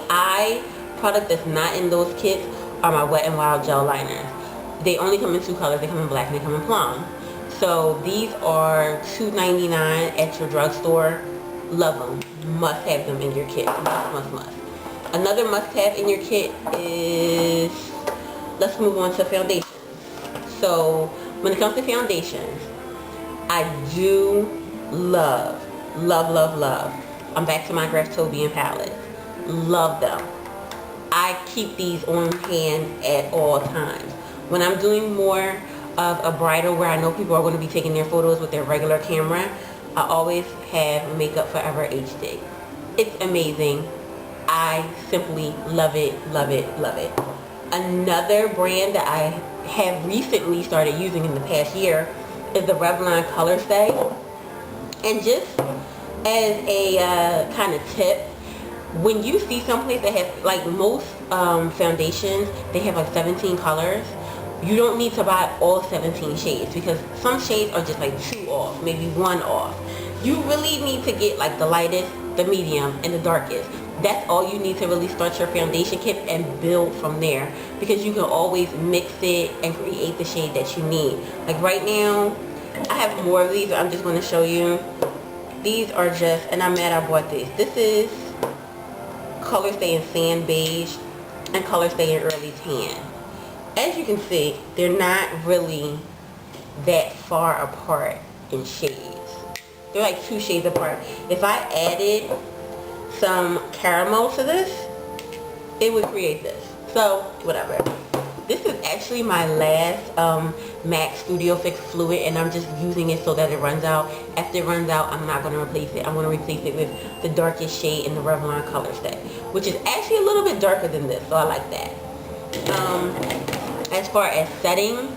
eye product that's not in those kits are my Wet n Wild gel liners. They only come in 2 colors. They come in black and they come in plum. So these are $2.99 at your drugstore. Love them. Must have them in your kit. Must. Another must have in your kit is, let's move on to foundations. So when it comes to foundations, I do love. I'm back to my Graftobian palettes. Love them. I keep these on hand at all times. When I'm doing more of a bridal where I know people are going to be taking their photos with their regular camera, I always have Makeup Forever HD. It's amazing. I simply love it. Another brand that I have recently started using in the past year is the Revlon Color Stay. And just as a kind of tip, when you see someplace that has, like most foundations, they have like 17 colors. You don't need to buy all 17 shades because some shades are just like 2 off, maybe 1 off. You really need to get like the lightest, the medium, and the darkest. That's all you need to really start your foundation kit and build from there, because you can always mix it and create the shade that you need. Like right now, I have more of these. I'm just going to show you. These are just, and I'm mad I bought these. This is Color Stay in Sand Beige and Color Stay in Early Tan. As you can see, they're not really that far apart in shades. They're like 2 shades apart. If I added some caramel to this, it would create this. So, whatever. This is actually my last MAC Studio Fix fluid, and I'm just using it so that it runs out. After it runs out, I'm not going to replace it. I'm going to replace it with the darkest shade in the Revlon Color Stay, which is actually a little bit darker than this, so I like that. As far as setting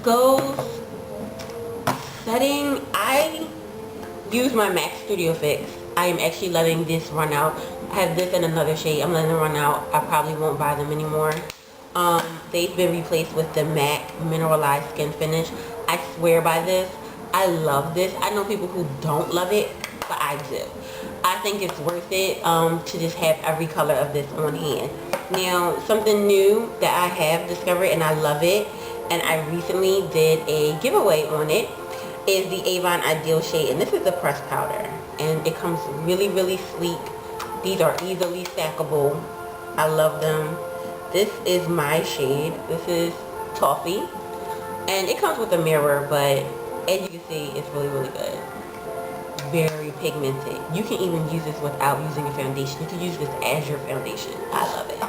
goes, I use my MAC Studio Fix. I am actually letting this run out. I have this in another shade. I'm letting it run out. I probably won't buy them anymore. They've been replaced with the MAC Mineralized Skin Finish. I swear by this. I love this. I know people who don't love it, but I do. I think it's worth it to just have every color of this on hand. Now, something new that I have discovered and I love it, and I recently did a giveaway on it, is the Avon Ideal shade, and this is the pressed powder, and it comes really sleek. These are easily stackable. I love them. This is my shade. This is Toffee, and it comes with a mirror, but as you can see, it's really good. Very pigmented. You can even use this without using a foundation. You can use this as your foundation. I love it.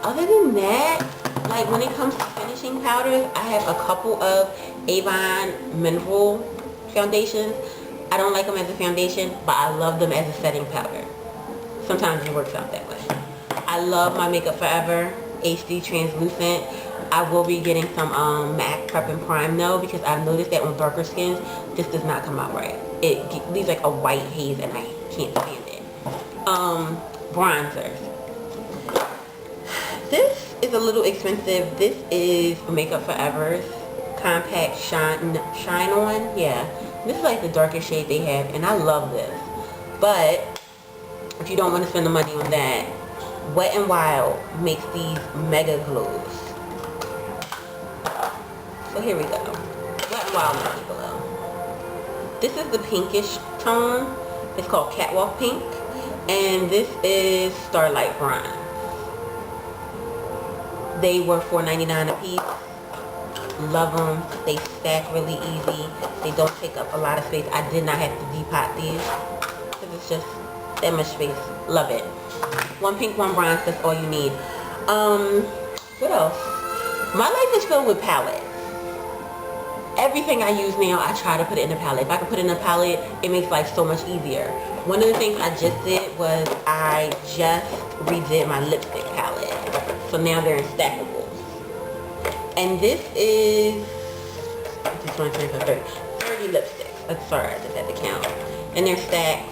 Other than that, like when it comes to finishing powders, I have a couple of Avon Mineral foundations. I don't like them as a foundation, but I love them as a setting powder. Sometimes it works out that way. I love my Makeup Forever HD Translucent. I will be getting some MAC Prep and Prime though, because I've noticed that on darker skins, this does not come out right. It leaves like a white haze and I can't stand it. Bronzers. This is a little expensive. This is Makeup Forever's Compact Shine On. Yeah, this is like the darkest shade they have, and I love this. But if you don't want to spend the money on that, Wet n Wild makes these mega glows. So here we go. Wet n Wild makes a glow. This is the pinkish tone. It's called Catwalk Pink, and this is Starlight Bronze. They were $4.99 a piece. Love them. They stack really easy. They don't take up a lot of space. I did not have to depot these because it's just that much space. Love it. One pink, one bronze. That's all you need. What else? My life is filled with palettes. Everything I use now, I try to put it in a palette. If I can put it in a palette, it makes life so much easier. One of the things I just did was I just redid my lipstick palette. So now they're in stackables. And this is, this one, 30 lipsticks. I'm sorry, I just had to count. And they're stacked.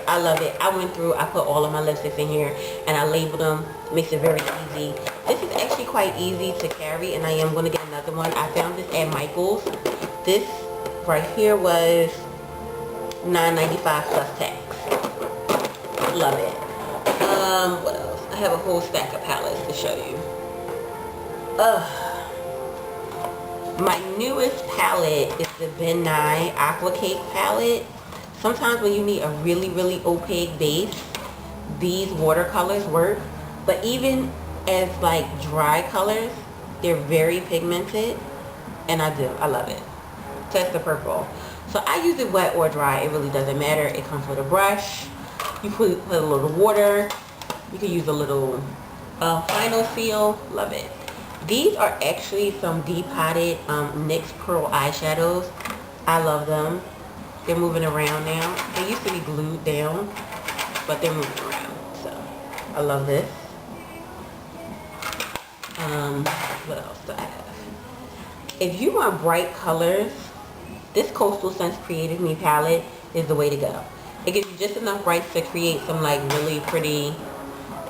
I love it. I went through, I put all of my lipsticks in here and I labeled them. Makes it very easy. This is actually quite easy to carry, and I am going to get another one. I found this at Michael's. This right here was $9.95 plus tax. Love it. What else? I have a whole stack of palettes to show you. My newest palette is the Ben Nye Aqua Cake palette. Sometimes when you need a really, really opaque base, these watercolors work. But even as like dry colors, they're very pigmented. And I love it. So that's the purple. So I use it wet or dry. It really doesn't matter. It comes with a brush. You put a little water. You can use a little final seal. Love it. These are actually some depotted NYX Pearl eyeshadows. I love them. They're moving around now. They used to be glued down, but they're moving around. So I love this. What else do I have? If you want bright colors, this Coastal Scents Creative Me palette is the way to go. It gives you just enough brights to create some like really pretty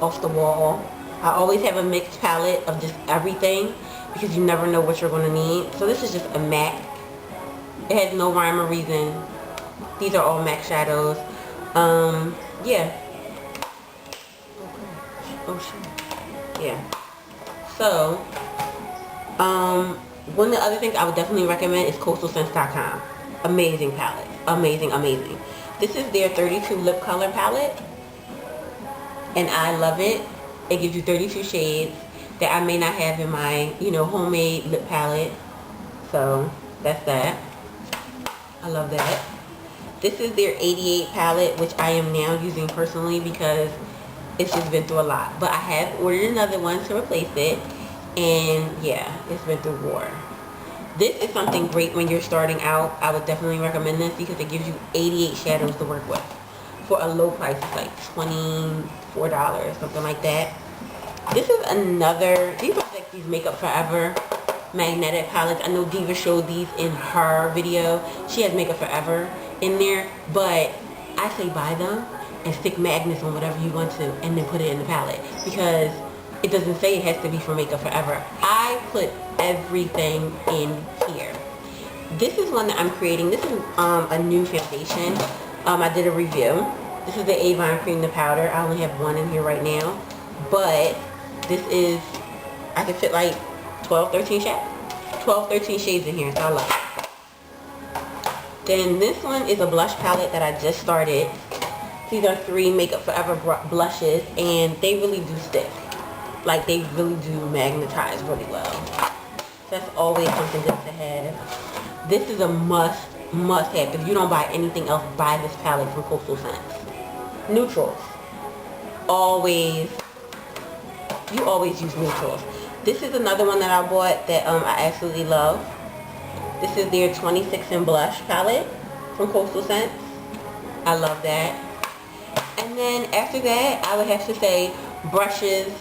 off the wall. I always have a mixed palette of just everything because you never know what you're going to need. So this is just a MAC. It has no rhyme or reason. These are all MAC shadows. Yeah. Oh shit. Yeah. So, one of the other things I would definitely recommend is coastalscents.com. Amazing palette. Amazing, amazing. This is their 32 lip color palette. And I love it. It gives you 32 shades that I may not have in my, homemade lip palette. So, that's that. I love that. This is their 88 palette, which I am now using personally because it's just been through a lot. But I have ordered another one to replace it. And yeah, it's been through war. This is something great when you're starting out. I would definitely recommend this because it gives you 88 shadows to work with for a low price. It's like $24, something like that. This is another, these are like these Makeup Forever magnetic palettes. I know Diva showed these in her video. She has Makeup Forever in there, but I say buy them and stick magnets on whatever you want to and then put it in the palette because it doesn't say it has to be for Makeup Forever. I put everything in here. This is one that I'm creating. This is a new foundation. I did a review. This is the Avon Cream the Powder. I only have one in here right now. But this is, I can fit like 12, 13 shades in here. So I love it. Then this one is a blush palette that I just started. These are 3 Makeup Forever blushes. And they really do stick. Like they really do magnetize really well. That's always something good to have. This is a must have. If you don't buy anything else, buy this palette from Coastal Scents. Neutrals. You always use neutrals. This is another one that I bought that I absolutely love. This is their 26 in blush palette from Coastal Scents. I love that. And then after that, I would have to say brushes.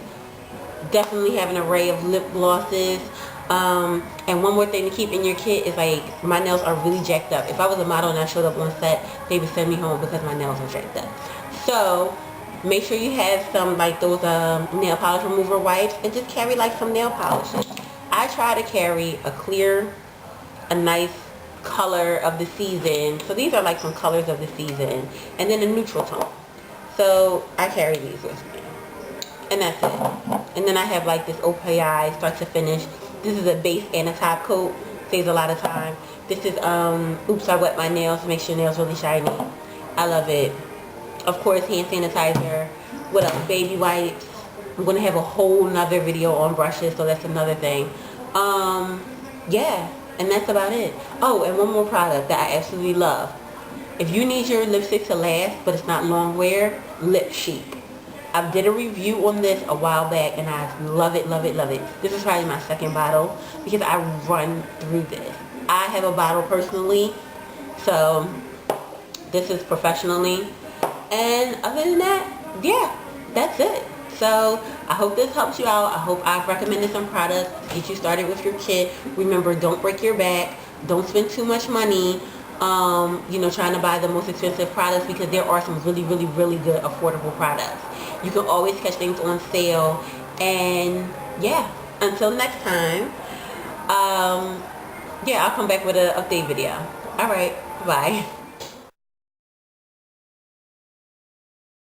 Definitely have an array of lip glosses. And one more thing to keep in your kit is like my nails are really jacked up. If I was a model and I showed up on set, they would send me home because my nails are jacked up. So make sure you have some like those nail polish remover wipes and just carry like some nail polishes. I try to carry a nice color of the season. So these are like some colors of the season. And then a neutral tone. So I carry these with me. And that's it. And then I have like this OPI start to finish. This is a base and a top coat. Saves a lot of time. This is Oops, I Wet My Nails. Makes your nails really shiny. I love it. Of course, hand sanitizer. What else? Baby wipes. I'm going to have a whole nother video on brushes, so that's another thing. Yeah. And that's about it. Oh, and one more product that I absolutely love. If you need your lipstick to last, but it's not long wear, Lip Chic. I did a review on this a while back and I love it, love it, love it. This is probably my second bottle because I run through this. I have a bottle personally, so this is professionally. And other than that, yeah, that's it. So I hope this helps you out. I hope I've recommended some products to get you started with your kit. Remember, don't break your back. Don't spend too much money. Trying to buy the most expensive products because there are some really, really, really good affordable products. You can always catch things on sale. And yeah, until next time, I'll come back with an update video. Alright, bye.